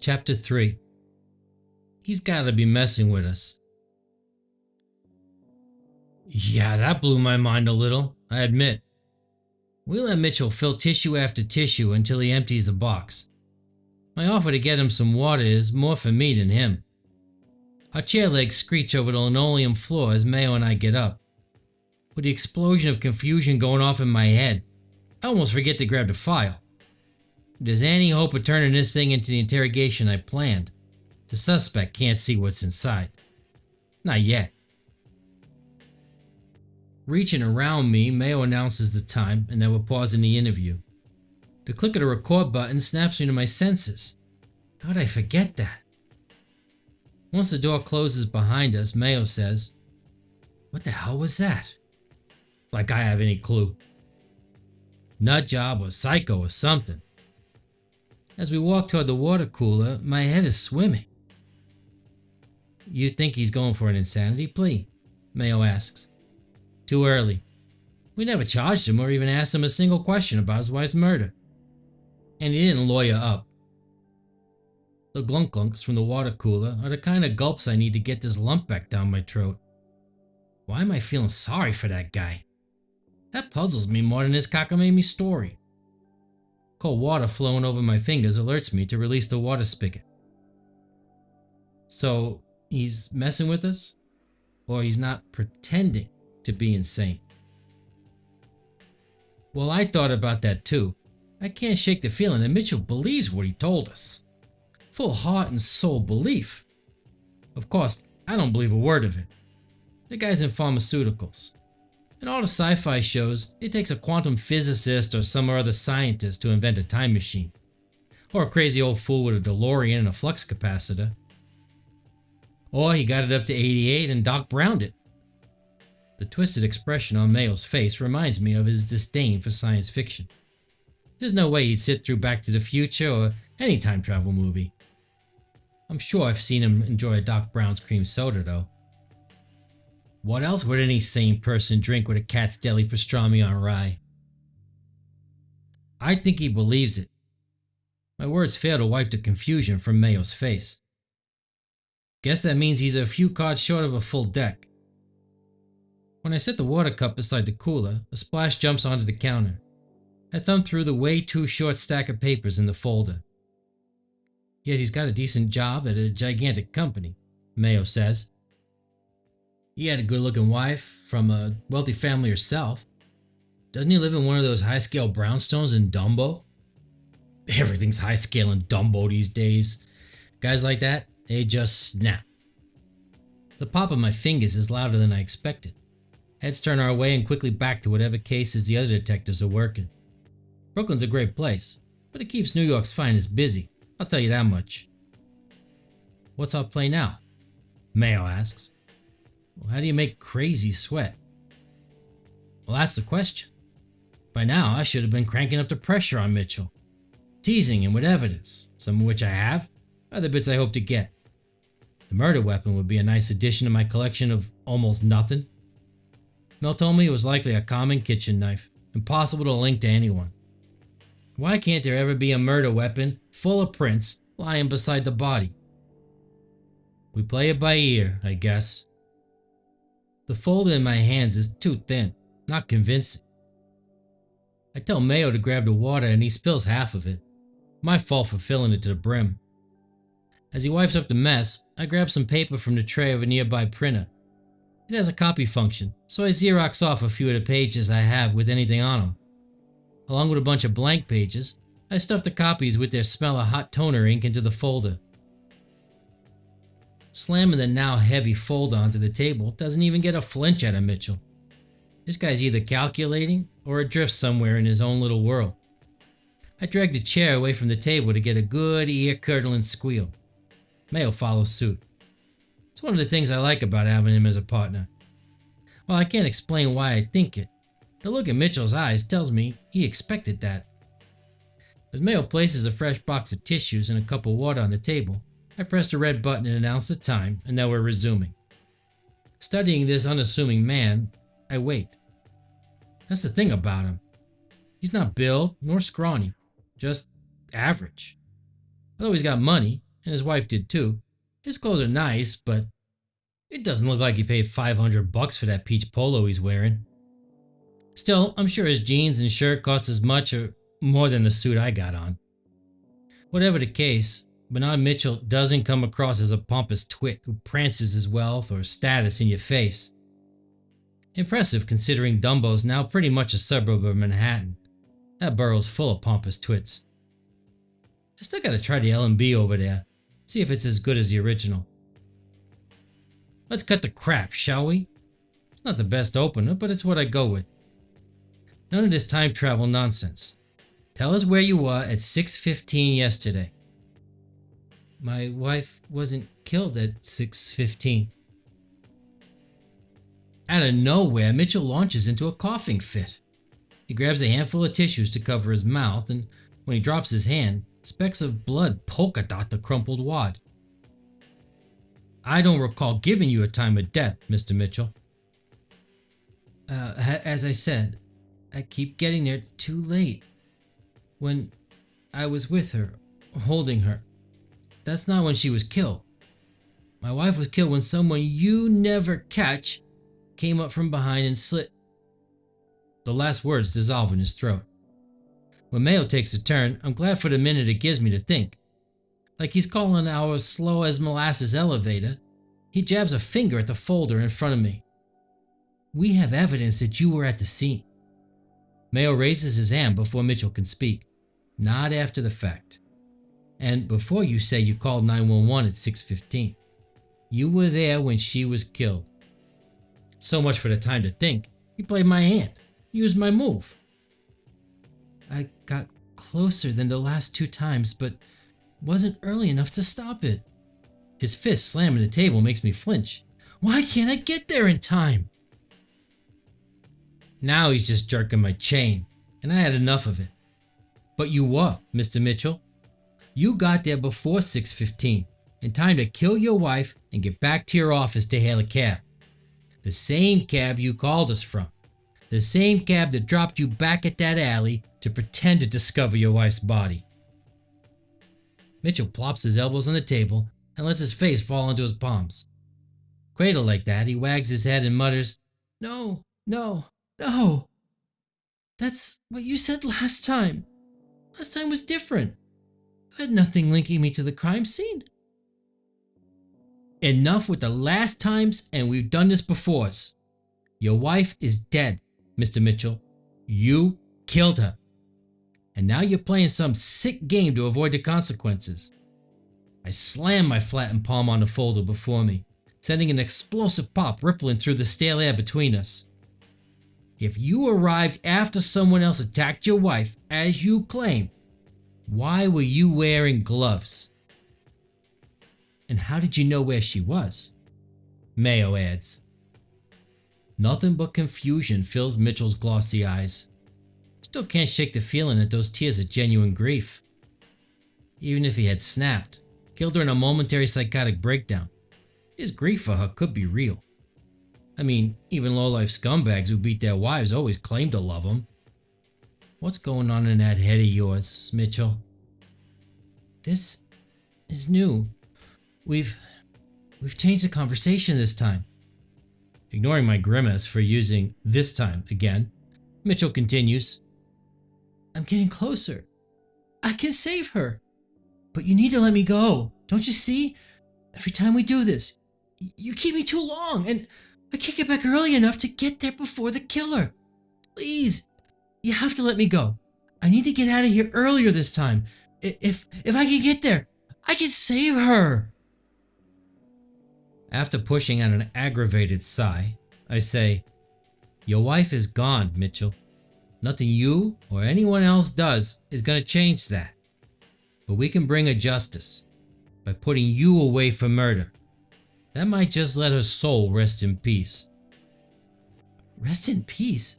Chapter 3. He's gotta be messing with us. Yeah, that blew my mind a little, I admit. We let Mitchell fill tissue after tissue until he empties the box. My offer to get him some water is more for me than him. Our chair legs screech over the linoleum floor as Mayo and I get up. With the explosion of confusion going off in my head, I almost forget to grab the file. If there's any hope of turning this thing into the interrogation I planned, the suspect can't see what's inside. Not yet. Reaching around me, Mayo announces the time and that we're pausing the interview. The click of the record button snaps me to my senses. How did I forget that? Once the door closes behind us, Mayo says, "What the hell was that?" Like I have any clue. Nut job or psycho or something. As we walk toward the water cooler, my head is swimming. "You think he's going for an insanity plea?" Mayo asks. "Too early. We never charged him or even asked him a single question about his wife's murder. And he didn't lawyer up." The glunk glunks from the water cooler are the kind of gulps I need to get this lump back down my throat. Why am I feeling sorry for that guy? That puzzles me more than his cockamamie story. Cold water flowing over my fingers alerts me to release the water spigot. So, he's messing with us? Or he's not pretending to be insane? Well, I thought about that too. I can't shake the feeling that Mitchell believes what he told us. Full heart and soul belief. Of course, I don't believe a word of it. The guy's in pharmaceuticals. In all the sci-fi shows, it takes a quantum physicist or some other scientist to invent a time machine. Or a crazy old fool with a DeLorean and a flux capacitor. Or he got it up to 88 and Doc Browned it. The twisted expression on Mayo's face reminds me of his disdain for science fiction. There's no way he'd sit through Back to the Future or any time travel movie. I'm sure I've seen him enjoy a Doc Brown's cream soda though. What else would any sane person drink with a cat's deli pastrami on rye? I think he believes it. My words fail to wipe the confusion from Mayo's face. Guess that means he's a few cards short of a full deck. When I set the water cup beside the cooler, a splash jumps onto the counter. I thumb through the way too short stack of papers in the folder. Yet he's got a decent job at a gigantic company, Mayo says. He had a good-looking wife from a wealthy family herself. Doesn't he live in one of those high-scale brownstones in Dumbo? Everything's high-scale in Dumbo these days. Guys like that, they just snap. The pop of my fingers is louder than I expected. Heads turn our way and quickly back to whatever cases the other detectives are working. Brooklyn's a great place, but it keeps New York's finest busy, I'll tell you that much. "What's our play now?" Mayo asks. "Well, how do you make crazy sweat?" Well, that's the question. By now, I should have been cranking up the pressure on Mitchell, teasing him with evidence, some of which I have, other bits I hope to get. The murder weapon would be a nice addition to my collection of almost nothing. Mel told me it was likely a common kitchen knife, impossible to link to anyone. Why can't there ever be a murder weapon full of prints lying beside the body? We play it by ear, I guess. The folder in my hands is too thin, not convincing. I tell Mayo to grab the water and he spills half of it. My fault for filling it to the brim. As he wipes up the mess, I grab some paper from the tray of a nearby printer. It has a copy function, so I Xerox off a few of the pages I have with anything on them. Along with a bunch of blank pages, I stuff the copies with their smell of hot toner ink into the folder. Slamming the now heavy folder onto the table doesn't even get a flinch out of Mitchell. This guy's either calculating or adrift somewhere in his own little world. I drag the chair away from the table to get a good ear-curdling squeal. Mayo follows suit. It's one of the things I like about having him as a partner. While I can't explain why I think it, the look in Mitchell's eyes tells me he expected that. As Mayo places a fresh box of tissues and a cup of water on the table, I press the red button and announce the time, and now we're resuming. Studying this unassuming man, I wait. That's the thing about him. He's not built nor scrawny, just average. Although he's got money, and his wife did too. His clothes are nice, but it doesn't look like he paid $500 for that peach polo he's wearing. Still, I'm sure his jeans and shirt cost as much or more than the suit I got on. Whatever the case, Bernard Mitchell doesn't come across as a pompous twit who prances his wealth or status in your face. Impressive considering Dumbo's now pretty much a suburb of Manhattan. That borough's full of pompous twits. I still gotta try the L&B over there, see if it's as good as the original. Let's cut the crap, shall we? It's not the best opener, but it's what I go with. None of this time travel nonsense. Tell us where you were at 6:15 yesterday. My wife wasn't killed at 6:15. Out of nowhere, Mitchell launches into a coughing fit. He grabs a handful of tissues to cover his mouth, and when he drops his hand, specks of blood polka dot the crumpled wad. I don't recall giving you a time of death, Mr. Mitchell. As I said, I keep getting there too late. When I was with her, holding her, that's not when she was killed. My wife was killed when someone you never catch came up from behind and slit. The last words dissolve in his throat. When Mayo takes a turn, I'm glad for the minute it gives me to think. Like he's calling our slow as molasses elevator, he jabs a finger at the folder in front of me. We have evidence that you were at the scene. Mayo raises his hand before Mitchell can speak. Not after the fact. And before you say you called 911 at 6:15. You were there when she was killed. So much for the time to think. He played my hand. Used my move. I got closer than the last 2 times, but wasn't early enough to stop it. His fist slamming the table makes me flinch. Why can't I get there in time? Now he's just jerking my chain, and I had enough of it. But you were, Mr. Mitchell. You got there before 6:15, in time to kill your wife and get back to your office to hail a cab. The same cab you called us from. The same cab that dropped you back at that alley to pretend to discover your wife's body. Mitchell plops his elbows on the table and lets his face fall into his palms. Cradled like that, he wags his head and mutters, No, no, no. That's what you said last time. Last time was different. You had nothing linking me to the crime scene. Enough with the last times, and we've done this before. Your wife is dead, Mr. Mitchell. You killed her. And now you're playing some sick game to avoid the consequences. I slam my flattened palm on the folder before me, sending an explosive pop rippling through the stale air between us. If you arrived after someone else attacked your wife, as you claim, why were you wearing gloves? And how did you know where she was? Mayo adds. Nothing but confusion fills Mitchell's glossy eyes. Still can't shake the feeling that those tears are genuine grief. Even if he had snapped, killed her in a momentary psychotic breakdown, his grief for her could be real. I mean, even low-life scumbags who beat their wives always claim to love them. What's going on in that head of yours, Mitchell? This is new. We've changed the conversation this time. Ignoring my grimace for using this time again, Mitchell continues. I'm getting closer. I can save her. But you need to let me go. Don't you see? Every time we do this, you keep me too long, and I can't get back early enough to get there before the killer. Please, you have to let me go. I need to get out of here earlier this time. If I can get there, I can save her. After pushing out an aggravated sigh, I say, Your wife is gone, Mitchell. Nothing you or anyone else does is going to change that. But we can bring her justice by putting you away for murder. That might just let her soul rest in peace. Rest in peace?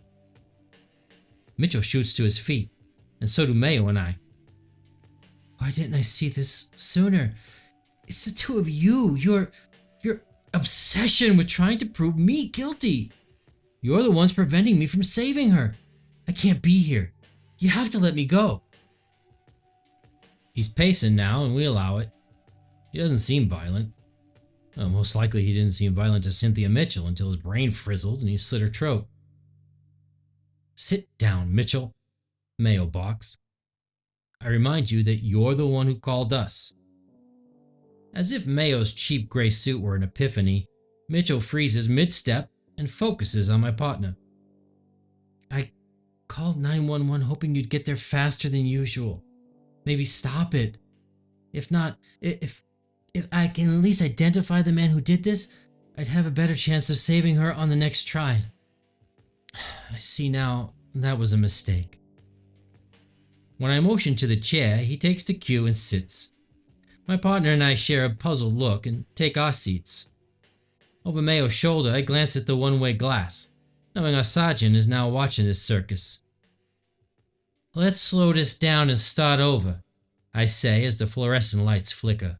Mitchell shoots to his feet, and so do Mayo and I. Why didn't I see this sooner? It's the two of you. Your obsession with trying to prove me guilty. You're the ones preventing me from saving her. I can't be here. You have to let me go. He's pacing now, and we allow it. He doesn't seem violent. Well, most likely he didn't seem violent to Cynthia Mitchell until his brain frizzled and he slit her throat. Sit down, Mitchell, Mayo barks. I remind you that you're the one who called us. As if Mayo's cheap gray suit were an epiphany, Mitchell freezes mid-step and focuses on my partner. I called 911 hoping you'd get there faster than usual. Maybe stop it. If not, if I can at least identify the man who did this, I'd have a better chance of saving her on the next try. I see now that was a mistake. When I motion to the chair, he takes the cue and sits. My partner and I share a puzzled look and take our seats. Over Mayo's shoulder, I glance at the one-way glass, knowing our sergeant is now watching this circus. Let's slow this down and start over, I say as the fluorescent lights flicker.